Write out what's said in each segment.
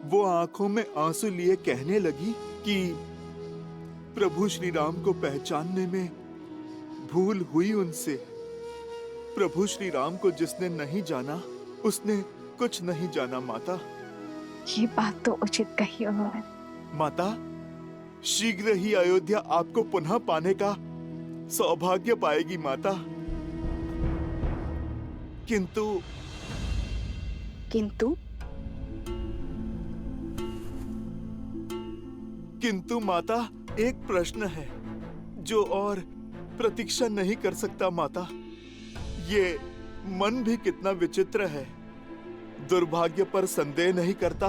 वो आंखों में आंसू लिए कहने लगी कि प्रभु श्री राम को पहचानने में भूल हुई उनसे। प्रभु श्री राम को जिसने नहीं जाना उसने कुछ नहीं जाना माता। ये बात तो उचित कही उन्होंने। माता, शीघ्र ही अयोध्या आपको पुनः पाने का सौभाग्य पाएगी माता। किंतु किंतु किंतु माता, एक प्रश्न है जो और प्रतीक्षा नहीं कर सकता माता। ये मन भी कितना विचित्र है। दुर्भाग्य पर संदेह नहीं करता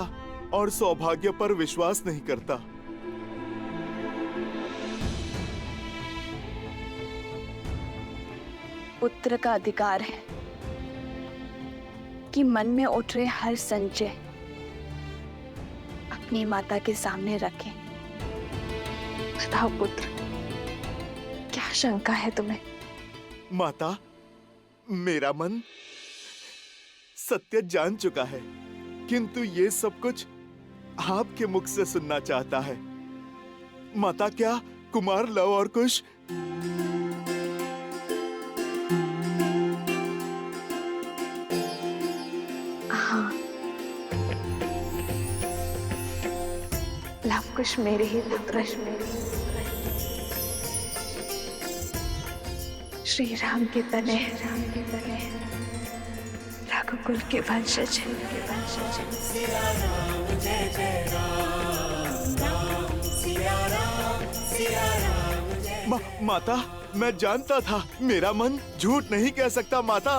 और सौभाग्य पर विश्वास नहीं करता। पुत्र का अधिकार है कि मन में उठ रहे हर संशय अपनी माता के सामने रखें। बताओ पुत्र, क्या शंका है तुम्हें? माता, मेरा मन सत्य जान चुका है, किंतु ये सब कुछ आपके मुख से सुनना चाहता है। माता, क्या कुमार लव और कुश लवकुश मेरे ही पुत्र श्री राम के तने रघुकुल के वंशज माता, मैं जानता था। मेरा मन झूठ नहीं कह सकता माता।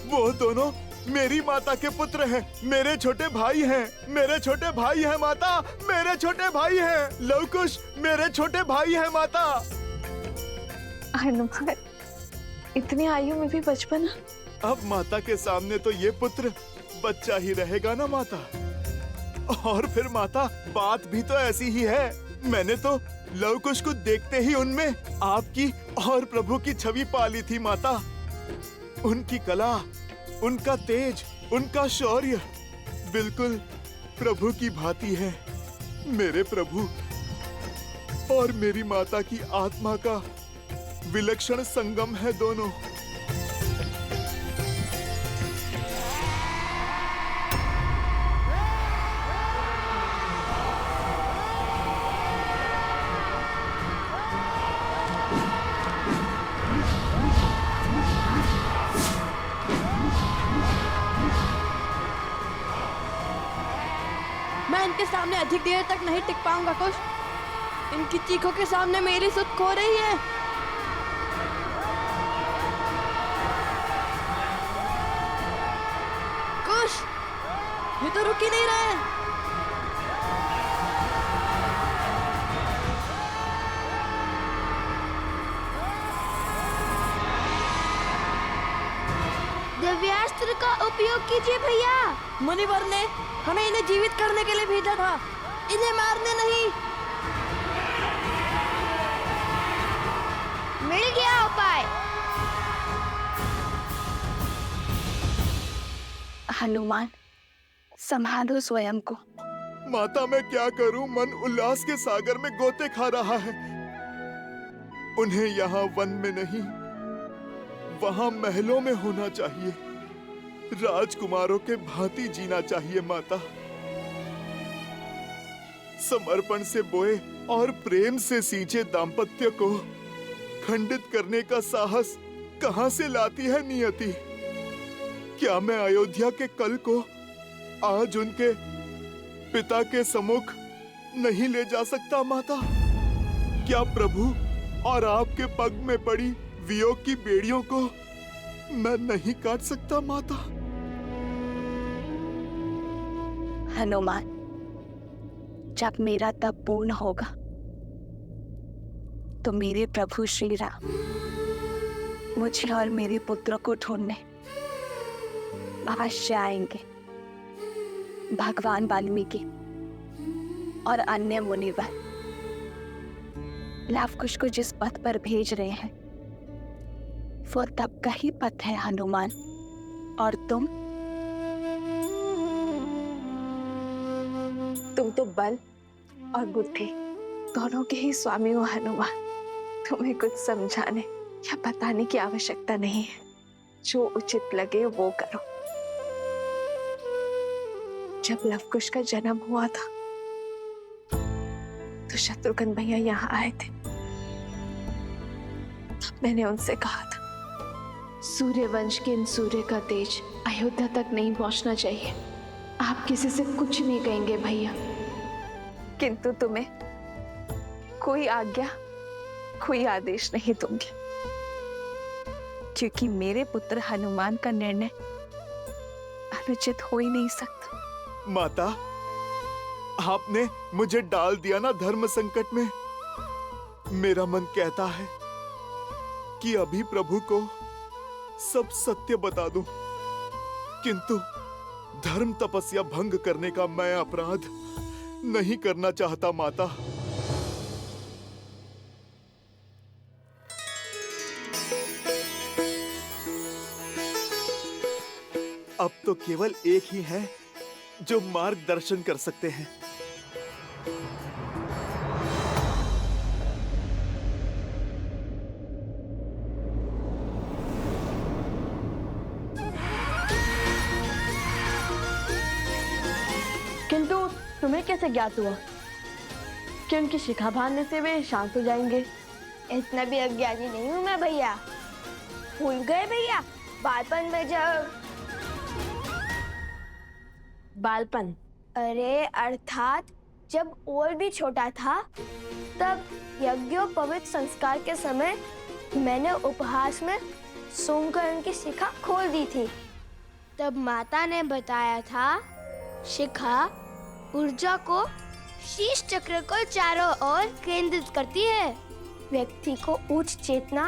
वो दोनों मेरी माता के पुत्र हैं। मेरे छोटे भाई हैं। मेरे छोटे भाई हैं माता। मेरे छोटे भाई हैं। लवकुश मेरे छोटे भाई हैं माता। हनुमान, इतनी आयु में भी बचपन। अब माता के सामने तो ये पुत्र बच्चा ही रहेगा ना माता। और फिर माता, बात भी तो ऐसी ही है। मैंने तो लवकुश को देखते ही उनमें आपकी और प्रभु की छवि पाली थी माता। उनकी कला, उनका तेज, उनका शौर्य बिल्कुल प्रभु की भांति है। मेरे प्रभु और मेरी माता की आत्मा का विलक्षण संगम है दोनों। मैं इनके सामने अधिक देर तक नहीं टिक पाऊंगा कुश। इनकी चीखों के सामने मेरी सुध खो रही है। कुश, ये तो रुक ही नहीं रहे। दिव्यास्त्र का उपयोग कीजिए भैया। मुनिवर ने हमें इन्हें जीवित करने के लिए भेजा था, इन्हें मारने नहीं। मिल गया उपाय। हनुमान, संभालो स्वयं को। माता, मैं क्या करूं? मन उल्लास के सागर में गोते खा रहा है। उन्हें यहाँ वन में नहीं, वहां महलों में होना चाहिए। राजकुमारों के भांति जीना चाहिए माता। समर्पण से बोए और प्रेम से सींचे दाम्पत्य को खंडित करने का साहस कहां से लाती है नियति? क्या मैं अयोध्या के कल को आज उनके पिता के सम्मुख नहीं ले जा सकता माता? क्या प्रभु और आपके पग में पड़ी वियोग की बेड़ियों को मैं नहीं काट सकता माता? हनुमान, जब मेरा तप पूर्ण होगा तो मेरे प्रभु श्री राम मुझे और मेरे पुत्र को ढूंढने अवश्य आएंगे। भगवान वाल्मीकि और अन्य मुनिवर लवकुश को जिस पथ पर भेज रहे हैं वो तप का ही पथ है हनुमान। और तुम तुम तो बल और बुद्धि दोनों के ही स्वामी हो हनुमान। तुम्हें कुछ समझाने या बताने की आवश्यकता नहीं है। जो उचित लगे वो करो। जब लवकुश का जन्म हुआ था तो शत्रुघ्न भैया यहाँ आए थे। तब मैंने उनसे कहा था, सूर्यवंश के इन सूर्य का तेज अयोध्या तक नहीं पहुंचना चाहिए। आप किसी से कुछ नहीं कहेंगे भैया। किंतु तुम्हें कोई आज्ञा, कोई आदेश नहीं दूंगी, क्योंकि मेरे पुत्र हनुमान का निर्णय अनुचित हो ही नहीं सकता। माता, आपने मुझे डाल दिया ना धर्म संकट में। मेरा मन कहता है कि अभी प्रभु को सब सत्य बता दूं, किंतु धर्म तपस्या भंग करने का मैं अपराध नहीं करना चाहता माता। अब तो केवल एक ही है जो मार्गदर्शन कर सकते हैं। किंतु तुम्हें कैसे ज्ञात हुआ कि उनकी शिखा बांधने से वे शांत हो जाएंगे? इतना भी अज्ञानी नहीं हूँ मैं भैया। भूल गए भैया, बालपन में जब बालपन? अरे अर्थात जब और भी छोटा था, तब यज्ञोपवीत संस्कार के समय मैंने उपहास में सूंघकर उनकी शिखा खोल दी थी। तब माता ने बताया था, शिखा ऊर्जा को शीश चक्र को चारों ओर केंद्रित करती है, व्यक्ति को उच्च चेतना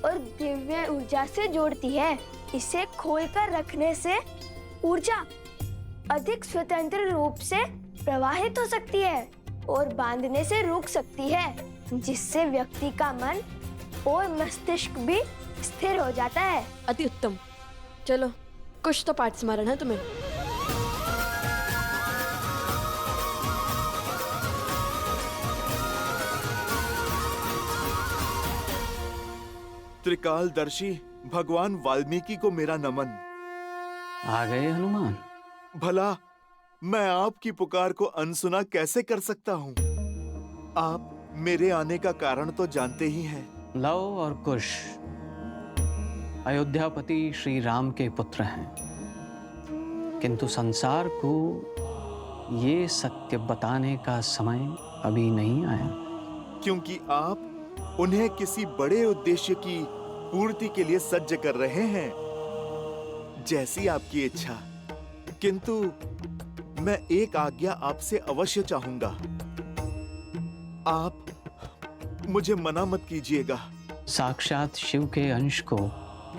और दिव्य ऊर्जा से जोड़ती है। इसे खोलकर रखने से ऊर्जा अधिक स्वतंत्र रूप से प्रवाहित हो सकती है और बांधने से रुक सकती है, जिससे व्यक्ति का मन और मस्तिष्क भी स्थिर हो जाता है। अति उत्तम। चलो, कुछ तो पाठ स्मरण है तुम्हें। त्रिकालदर्शी भगवान वाल्मीकि को मेरा नमन। आ गए हनुमान? भला मैं आपकी पुकार को अनसुना कैसे कर सकता हूँ? आप मेरे आने का कारण तो जानते ही हैं। लव और कुश अयोध्यापति श्री राम के पुत्र हैं, किंतु संसार को ये सत्य बताने का समय अभी नहीं आया, क्योंकि आप उन्हें किसी बड़े उद्देश्य की पूर्ति के लिए सज्ज कर रहे हैं। जैसी आपकी इच्छा। किंतु मैं एक आज्ञा आपसे अवश्य चाहूंगा। आप मुझे मना मत कीजिएगा। साक्षात शिव के अंश को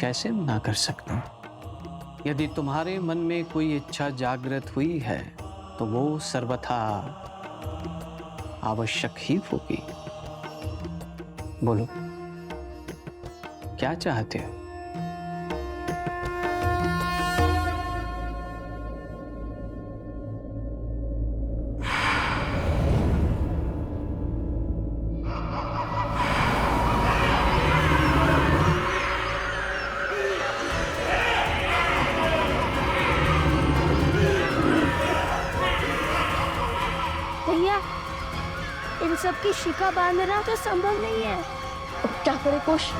कैसे मना कर सकता हूं? यदि तुम्हारे मन में कोई इच्छा जागृत हुई है तो वो सर्वथा आवश्यक ही होगी। बोलो, क्या चाहते हो? भैया, इन सब की शिखा बांधना तो संभव नहीं है। क्या करे कुश?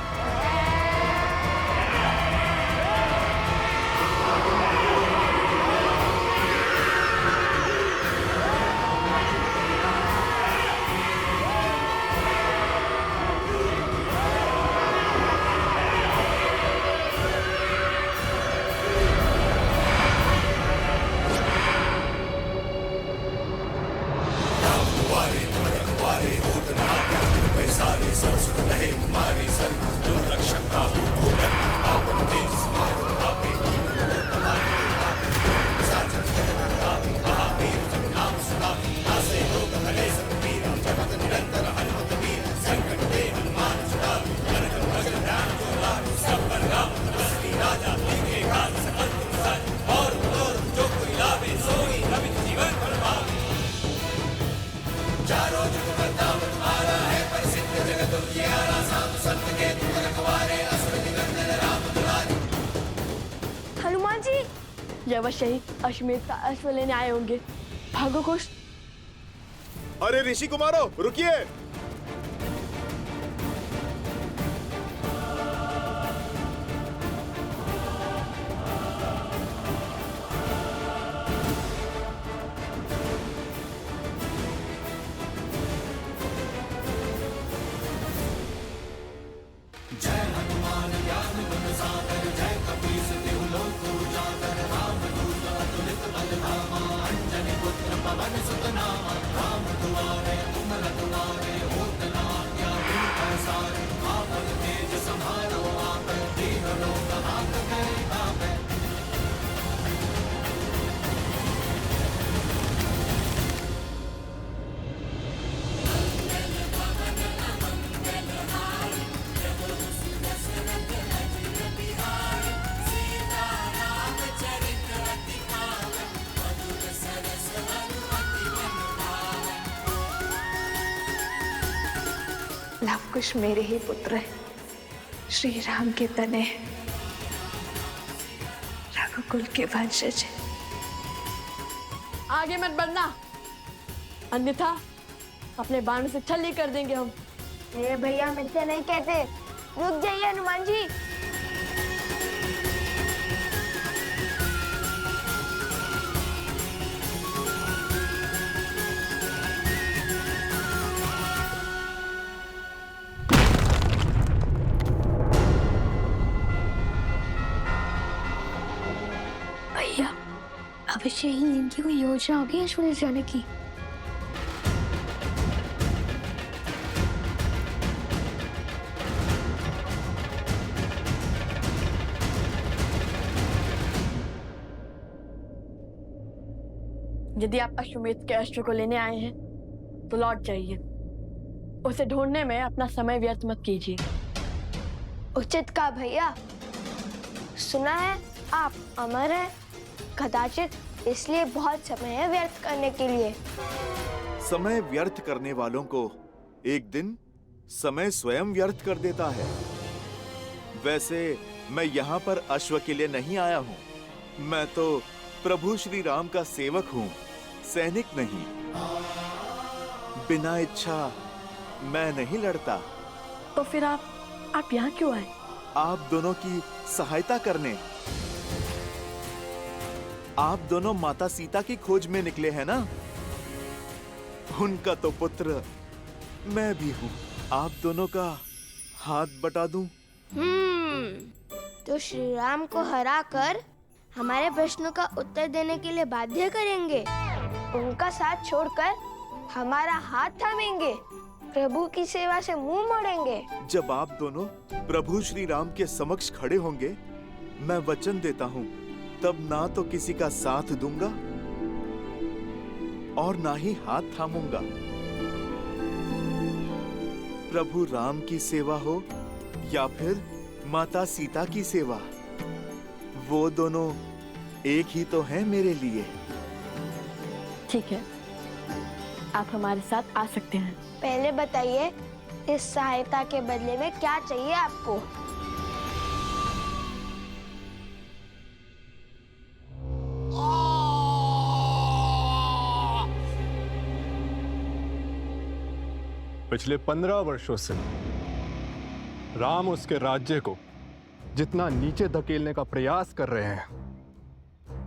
सारी संस्कृत नहीं हमारी संस्कृत ये अवश्य ही अश्वमेध का अश्व लेने आए होंगे। भागो कुश। अरे ऋषि कुमारो, रुकिए। लव कुश मेरे ही पुत्र है, श्री राम के तने हैं, रघुकुल के वंशज हैं। आगे मत बढ़ना, अन्यथा अपने बाण से छल्ली कर देंगे हम। ये भैया मुझसे नहीं कहते, रुक जाइए हनुमान जी। भैया अवश्य ही इनकी कोई योजना होगी अश्वमेध जाने की। यदि आप अश्वमेध के अश्व को लेने आए हैं तो लौट जाइए। उसे ढूंढने में अपना समय व्यर्थ मत कीजिए। उचित कहा भैया। सुना है आप अमर हैं, कदाचित इसलिए बहुत समय है व्यर्थ करने के लिए। समय व्यर्थ करने वालों को एक दिन समय स्वयं व्यर्थ कर देता है। वैसे मैं यहाँ पर अश्व के लिए नहीं आया हूँ, मैं तो प्रभु श्री राम का सेवक हूँ, सैनिक नहीं। बिना इच्छा मैं नहीं लड़ता। तो फिर आप यहाँ क्यों आए? आप दोनों की सहायता करने। आप दोनों माता सीता की खोज में निकले हैं ना? उनका तो पुत्र मैं भी हूँ। आप दोनों का हाथ बटा दूं? तो श्री राम को हरा कर हमारे प्रश्नों का उत्तर देने के लिए बाध्य करेंगे, उनका साथ छोड़कर हमारा हाथ थामेंगे, प्रभु की सेवा से मुंह मोड़ेंगे। जब आप दोनों प्रभु श्री राम के समक्ष खड़े होंगे, मैं वचन देता हूँ, तब ना तो किसी का साथ दूंगा और ना ही हाथ थामूंगा। प्रभु राम की सेवा हो या फिर माता सीता की सेवा, वो दोनों एक ही तो हैं मेरे लिए। ठीक है, आप हमारे साथ आ सकते हैं। पहले बताइए, इस सहायता के बदले में क्या चाहिए आपको? पिछले 15 वर्षों से राम उसके राज्य को जितना नीचे धकेलने का प्रयास कर रहे हैं,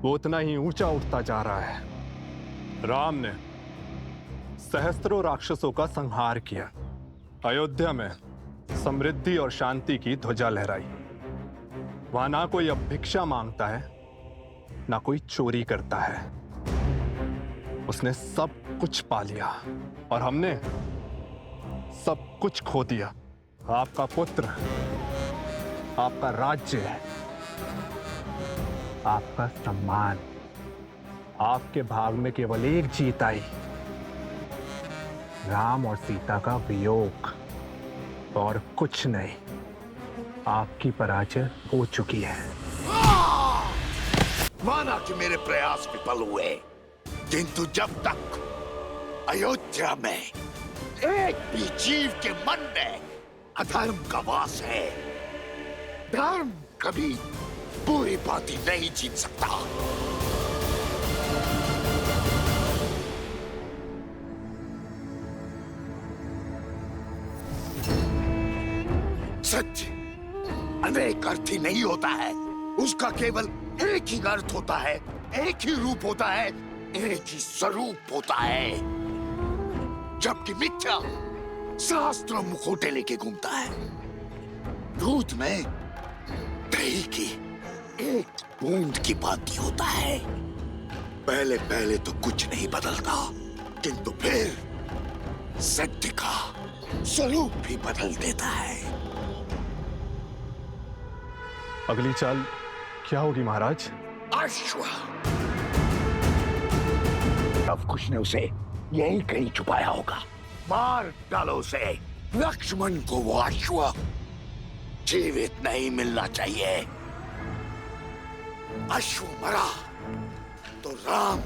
वो उतना ही ऊंचा उठता जा रहा है। राम ने सहस्त्रों राक्षसों का संहार किया, अयोध्या में समृद्धि और शांति की ध्वजा लहराई। वहां ना कोई अब भिक्षा मांगता है, ना कोई चोरी करता है। उसने सब कुछ पा लिया और हमने सब कुछ खो दिया। आपका पुत्र, आपका राज्य, आपका सम्मान, आपके भाग में केवल एक जीत आई, राम और सीता का वियोग, और कुछ नहीं। आपकी पराजय हो चुकी है। माना कि मेरे प्रयास विफल हुए, किंतु जब तक अयोध्या में एक भी जीव के मन में अधर्म का वास है, धर्म कभी पूरी बात नहीं जीत सकता। सत्य अनेक अर्थी नहीं होता है, उसका केवल एक ही अर्थ होता है, एक ही रूप होता है, एक ही स्वरूप होता है। जबकि मिथ्या शास्त्र मुखोटे लेके घूमता है। दूध में दही की एक बूंद की बात होता है। पहले पहले तो कुछ नहीं बदलता, किंतु फिर सत्य का स्वरूप भी बदल देता है। अगली चाल क्या होगी महाराज? अश्व। अब कुछ ने उसे यही कहीं छुपाया होगा। मार डालो उसे। लक्ष्मण को वो अश्व जीवित नहीं मिलना चाहिए। अश्व मरा तो राम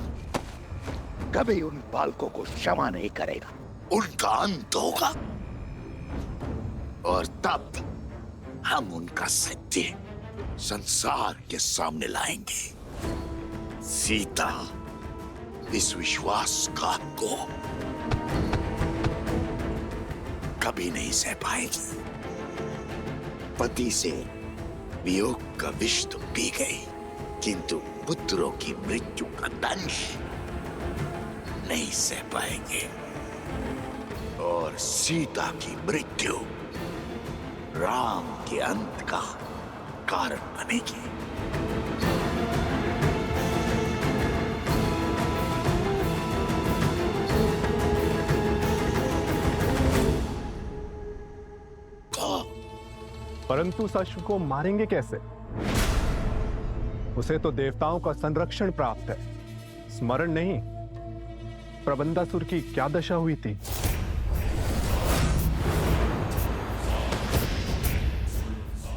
कभी उन बालकों को क्षमा नहीं करेगा। उनका अंत होगा और तब हम उनका सत्य संसार के सामने लाएंगे। सीता इस विश्वासघात को कभी नहीं सह पाएगी। पति से वियोग का विष तो पी गई, किंतु पुत्रों की मृत्यु का दंश नहीं सह पाएंगे। और सीता की मृत्यु राम के अंत का कारण बनेगी। परंतु उस अश्व को मारेंगे कैसे? उसे तो देवताओं का संरक्षण प्राप्त है। स्मरण नहीं, प्रबंधासुर की क्या दशा हुई थी?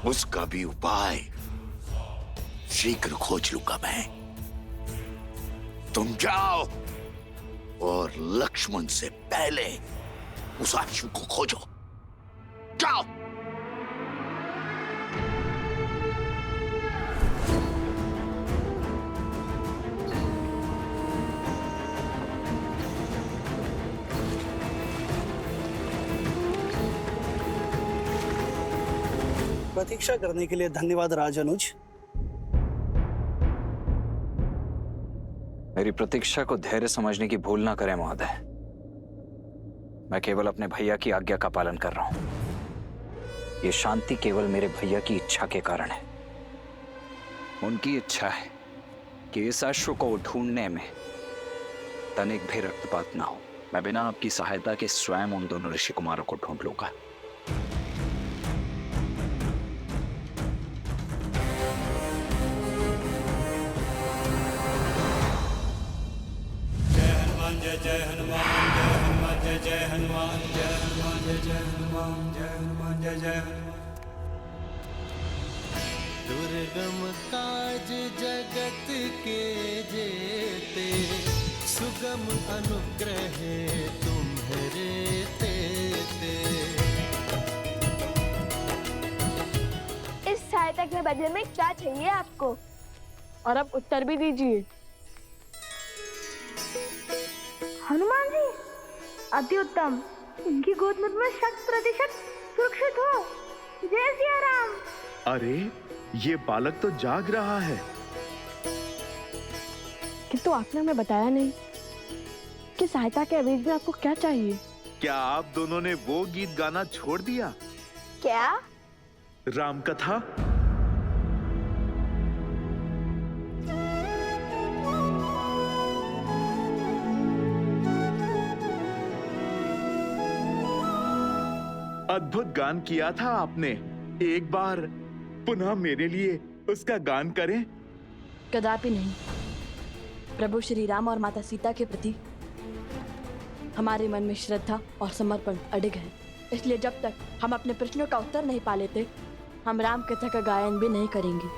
उसका भी उपाय शीघ्र खोज लूंगा मैं। तुम जाओ और लक्ष्मण से पहले उस अश्व को खोजो। जाओ। प्रतीक्षा करने के लिए धन्यवाद राजानुज। मेरी प्रतीक्षा को धैर्य समझने की भूल ना करें महोदय। मैं केवल अपने भैया की आज्ञा का पालन कर रहा हूं। ये शांति केवल मेरे भैया की इच्छा के कारण है। उनकी इच्छा है कि इस अश्व को ढूंढने में तनिक भी रक्तपात ना हो। मैं बिना आपकी सहायता के स्वयं उन दोनों ऋषि कुमारों को ढूंढ लूंगा। जय हनुमान, जय हनुमान, जय जय हनुमान, जय हनुमान, जय जय हनुमान, जय हनुमान, जय जय हनुमान। दुर्गम काज जगत के जेते, सुगम अनुग्रह तुम्हारे तेते। इस सहायता के बदले में क्या चाहिए आपको? और अब उत्तर भी दीजिए। हनुमान जी, अति उत्तम। इनकी गोद में 100% सुरक्षित हो। जय सिया राम। अरे ये बालक तो जाग रहा है। किंतु आपने हमें बताया नहीं कि सहायता के एवज में आपको क्या चाहिए। क्या आप दोनों ने वो गीत गाना छोड़ दिया? क्या? राम कथा। अद्भुत गान किया था आपने। एक बार पुनः मेरे लिए उसका गान करें। कदापि नहीं। प्रभु श्री राम और माता सीता के प्रति हमारे मन में श्रद्धा और समर्पण अडिग है। इसलिए जब तक हम अपने प्रश्नों का उत्तर नहीं पा लेते, हम राम कथा का गायन भी नहीं करेंगे।